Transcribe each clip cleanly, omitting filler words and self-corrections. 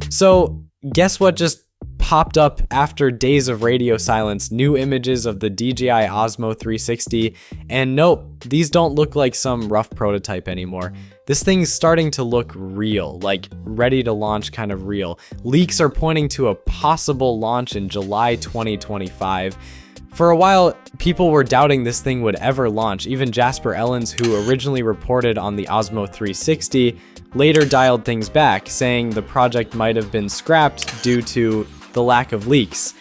So guess what just popped up after days of radio silence? New images of the DJI Osmo 360, and nope, these don't look like some rough prototype anymore. This thing's starting to look real, like ready to launch kind of real. Leaks are pointing to a possible launch in July 2025. For a while, people were doubting this thing would ever launch. Even Jasper Ellens, who originally reported on the Osmo 360, later dialed things back, saying the project might have been scrapped due to the lack of leaks.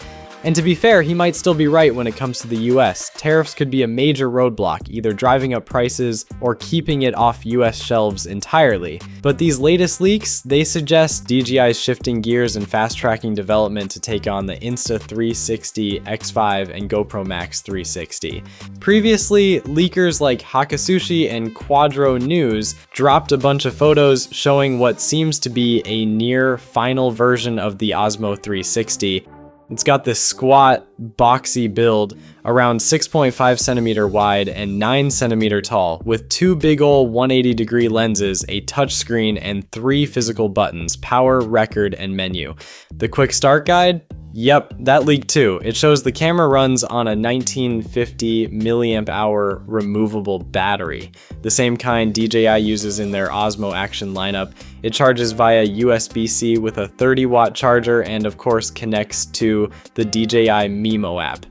And to be fair, he might still be right when it comes to the US. Tariffs could be a major roadblock, either driving up prices or keeping it off US shelves entirely. But these latest leaks, they suggest DJI is shifting gears and fast-tracking development to take on the Insta360 X5 and GoPro Max 360. Previously, leakers like Hakasushi and Quadro News dropped a bunch of photos showing what seems to be a near final version of the Osmo 360. It's got this squat, boxy build, around 6.5 centimeter wide and 9 centimeter tall, with two big ol' 180-degree lenses, a touchscreen, and 3 physical buttons: power, record, and menu. The quick start guide? Yep, that leaked too. It shows the camera runs on a 1950 milliamp hour removable battery, the same kind DJI uses in their Osmo Action lineup. It charges via USB-C with a 30-watt charger and of course connects to the DJI Mimo app.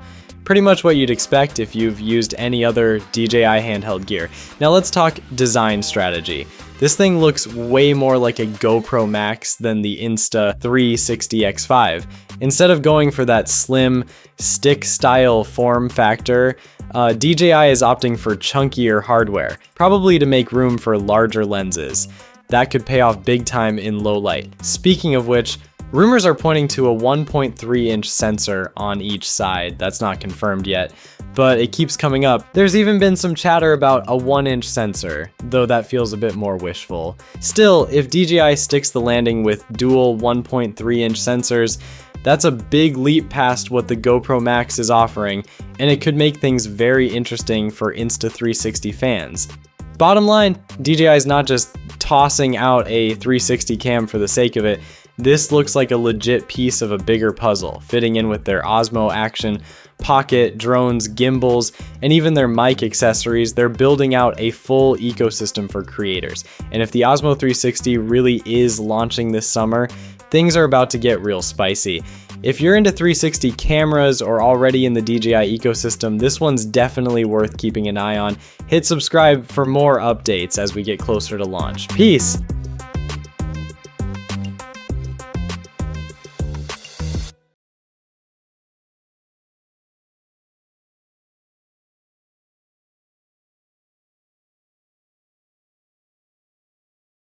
Pretty much what you'd expect if you've used any other DJI handheld gear. Now let's talk design strategy. This thing looks way more like a GoPro Max than the Insta360 X5. Instead of going for that slim, stick-style form factor, DJI is opting for chunkier hardware, probably to make room for larger lenses. That could pay off big time in low light. Speaking of which, rumors are pointing to a 1.3-inch sensor on each side. That's not confirmed yet, but it keeps coming up. There's even been some chatter about a 1-inch sensor, though that feels a bit more wishful. Still, if DJI sticks the landing with dual 1.3-inch sensors, that's a big leap past what the GoPro Max is offering, and it could make things very interesting for Insta360 fans. Bottom line, DJI is not just tossing out a 360 cam for the sake of it. This looks like a legit piece of a bigger puzzle, fitting in with their Osmo Action, pocket, drones, gimbals, and even their mic accessories. They're building out a full ecosystem for creators. And if the Osmo 360 really is launching this summer, things are about to get real spicy. If you're into 360 cameras or already in the DJI ecosystem, this one's definitely worth keeping an eye on. Hit subscribe for more updates as we get closer to launch. Peace!